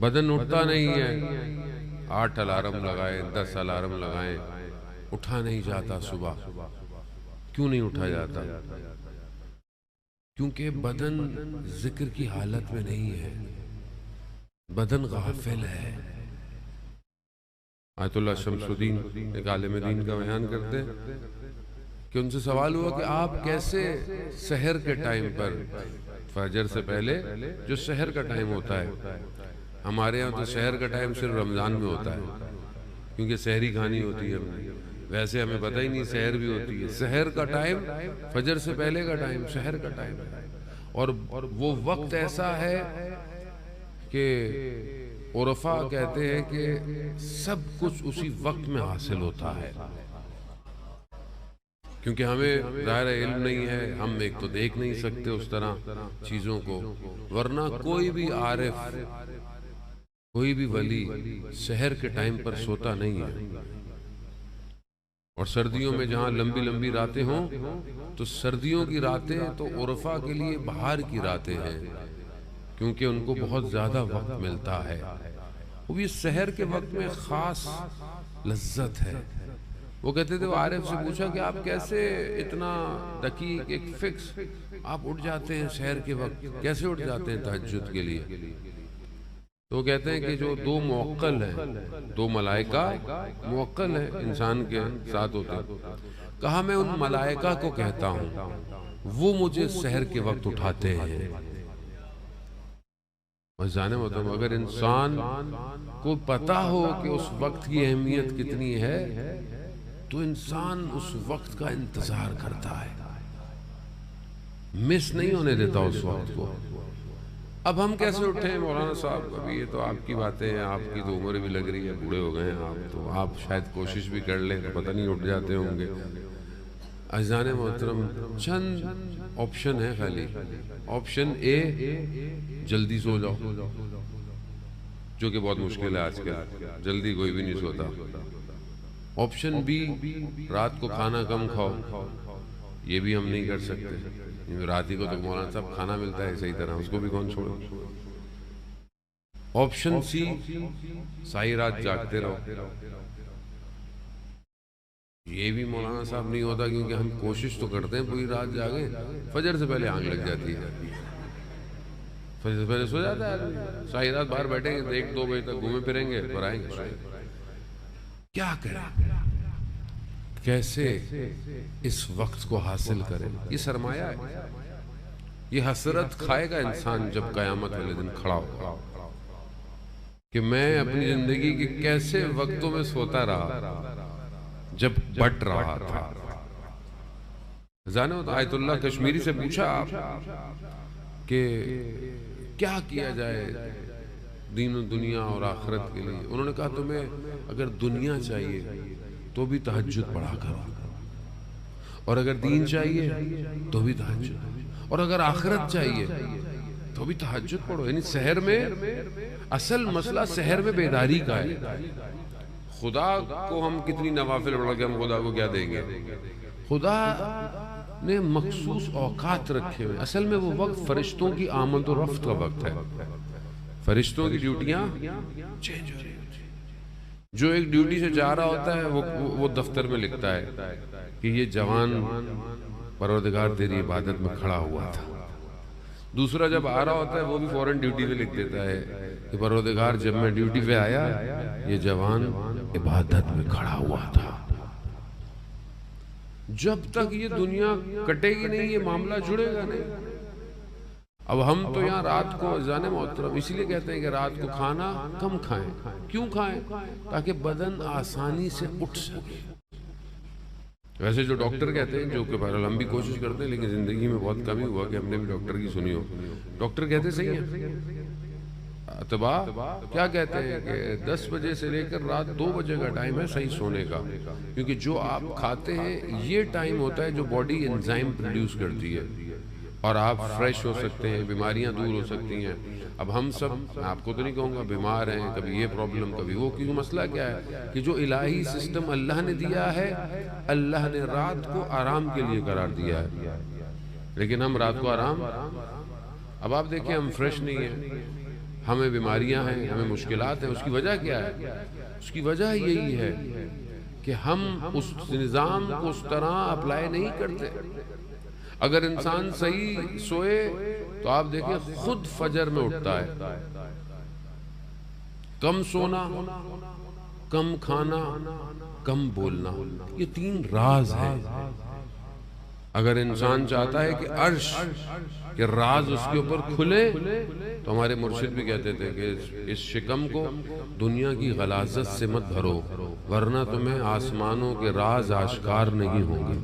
بدن اٹھتا نہیں ہے، 8 الارم لگائیں، 10 الارم لگائیں، اٹھا نہیں جاتا صبح۔ کیوں نہیں اٹھا جاتا؟ کیونکہ بدن ذکر کی حالت میں نہیں ہے، بدن غافل ہے۔ آیت اللہ شمس الدین ایک عالم دین کا بیان کرتے ہیں کہ ان سے سوال ہوا کہ آپ کیسے سحر کے ٹائم پر، فجر سے پہلے جو سحر کا ٹائم ہوتا ہے، ہمارے ہاں تو سحر کا ٹائم صرف رمضان میں ہوتا ہے کیونکہ سحری کھانی ہوتی ہے، ویسے ہمیں پتہ ہی نہیں سحر بھی ہوتی ہے۔ سحر کا ٹائم فجر سے پہلے کا ٹائم سحر کا ٹائم ہے، اور وہ وقت ایسا ہے کہ عرفاء کہتے ہیں کہ سب کچھ اسی وقت میں حاصل ہوتا ہے، کیونکہ ہمیں ظاہر علم نہیں ہے، ہم ایک تو دیکھ نہیں سکتے اس طرح چیزوں کو، ورنہ کوئی بھی عارف، کوئی بھی ولی سحر کے ٹائم پر سوتا نہیں ہے۔ اور سردیوں میں جہاں لمبی لمبی راتیں ہوں تو سردیوں کی راتیں تو عرفاء کے لیے بہار کی راتیں ہیں، کیونکہ ان کو بہت زیادہ وقت ملتا ہے۔ وہ بھی سحر کے وقت میں خاص لذت ہے۔ وہ کہتے تھے، وہ عارف سے پوچھا کہ آپ کیسے اتنا دقیق ایک فکس آپ اٹھ جاتے ہیں سحر کے وقت، کیسے اٹھ جاتے ہیں تہجد کے لیے؟ تو وہ کہتے ہیں کہ جو 2 موکل ہیں، 2 ملائکہ موکل ہیں انسان کے ساتھ ہوتے ہیں، کہا میں ان ملائکہ کو کہتا ہوں وہ مجھے سحر کے وقت اٹھاتے ہیں۔ اور جانے مطلب اگر انسان کو پتا ہو کہ اس وقت کی اہمیت کتنی ہے تو انسان اس وقت کا انتظار کرتا ہے، مس نہیں ہونے دیتا اس وقت کو۔ اب ہم کیسے اٹھیں مولانا صاحب؟ ابھی یہ تو آپ کی باتیں ہیں، آپ کی تو عمر بھی لگ رہی ہے، بوڑھے ہو گئے ہیں آپ تو، آپ شاید کوشش بھی کر لیں تو پتہ نہیں اٹھ جاتے ہوں گے۔ عزیزان محترم، چند آپشن ہے خالی۔ آپشن اے، جلدی سو جاؤ، جو کہ بہت مشکل ہے آج کل، جلدی کوئی بھی نہیں سوتا۔ آپشن بی، رات کو کھانا کم کھاؤ، یہ بھی ہم نہیں کر سکتے، رات ہی کو تو مولانا صاحب کھانا ملتا ہے صحیح طرح، اس کو بھی کون چھوڑے۔ آپشن سی، ساری رات جاگتے رہو، یہ بھی مولانا صاحب نہیں ہوتا، کیونکہ ہم کوشش تو کرتے ہیں پوری رات جاگیں، فجر سے پہلے آنکھ لگ جاتی ہے، فجر سے پہلے سو جاتا ہے، ساری رات باہر بیٹھیں گے تو 1-2 بجے تک گھومے پھریں گے، پھر آئیں گے۔ کیا کریں؟ کیسے اس وقت کو حاصل کریں؟ یہ سرمایہ ہے، یہ حسرت کھائے گا انسان جب قیامت والے دن کھڑا ہوگا کہ میں اپنی زندگی کے کیسے وقتوں میں سوتا رہا جب بٹ رہا تھا۔ جانے آیت اللہ کشمیری سے پوچھا آپ کہ کیا کیا جائے دین و دنیا اور آخرت کے لیے؟ انہوں نے کہا تمہیں اگر دنیا چاہیے تو بھی تہجد پڑھا کرو، اور اگر دین چاہیے تو بھی تہجد، اور اگر آخرت چاہیے تو بھی تہجد پڑھو۔ یعنی سحر میں اصل مسئلہ سحر میں بیداری کا ہے۔ خدا کو ہم کتنی نوافل پڑھ کے ہم خدا کو کیا دیں گے؟ خدا نے مخصوص اوقات رکھے ہوئے، اصل میں وہ وقت فرشتوں کی آمد و رفت کا وقت ہے، فرشتوں کی ڈیوٹیاں چینج ہو رہی ہوتی ہیں۔ جو ایک ڈیوٹی سے جا رہا ہوتا ہے وہ دفتر میں لکھتا ہے کہ یہ جوان پروردگار تیری عبادت میں کھڑا ہوا تھا، دوسرا جب آ رہا ہوتا ہے وہ بھی فوراً ڈیوٹی پہ لکھ دیتا ہے کہ پروردگار جب میں ڈیوٹی پہ آیا یہ جوان عبادت میں کھڑا ہوا تھا۔ جب تک یہ دنیا کٹے گی نہیں یہ معاملہ جڑے گا نہیں۔ اب ہم تو یہاں رات کو جانے محترم اسی لیے کہتے ہیں کہ رات کو کھانا کم کھائیں۔ کیوں کھائیں؟ تاکہ بدن آسانی سے اٹھ سکے۔ ویسے جو ڈاکٹر کہتے ہیں، جو کہ بہرحال ہم بھی کوشش کرتے ہیں لیکن زندگی میں بہت کم ہی ہوا کہ ہم نے بھی ڈاکٹر کی سنی ہو، ڈاکٹر کہتے صحیح ہیں، طباء کیا کہتے ہیں کہ 10 بجے سے لے کر رات 2 بجے کا ٹائم ہے صحیح سونے کا، کیونکہ جو آپ کھاتے ہیں یہ ٹائم ہوتا ہے جو باڈی انزائم پروڈیوس کرتی ہے اور آپ فریش ہو سکتے ہیں، بیماریاں دور ہو سکتی ہیں۔ اب ہم سب، میں آپ کو تو نہیں کہوں گا بیمار ہیں، کبھی یہ پرابلم کبھی وہ، کیونکہ مسئلہ کیا ہے کہ جو الہی سسٹم اللہ نے دیا ہے، اللہ نے رات کو آرام کے لیے قرار دیا ہے، لیکن ہم رات کو آرام، اب آپ دیکھیں ہم فریش نہیں ہیں، ہمیں بیماریاں ہیں، ہمیں مشکلات ہیں، اس کی وجہ کیا ہے؟ اس کی وجہ یہی ہے کہ ہم اس نظام کو اس طرح اپلائی نہیں کرتے۔ اگر انسان صحیح سوئے تو آپ دیکھیں خود فجر میں اٹھتا ہے۔ کم سونا، کم کھانا، کم بولنا، یہ 3 راز ہیں۔ اگر انسان چاہتا ہے کہ عرش کے راز اس کے اوپر کھلے تو ہمارے مرشد بھی کہتے تھے کہ اس شکم کو دنیا کی غلاظت سے مت بھرو ورنہ تمہیں آسمانوں کے راز آشکار نہیں ہوں گے۔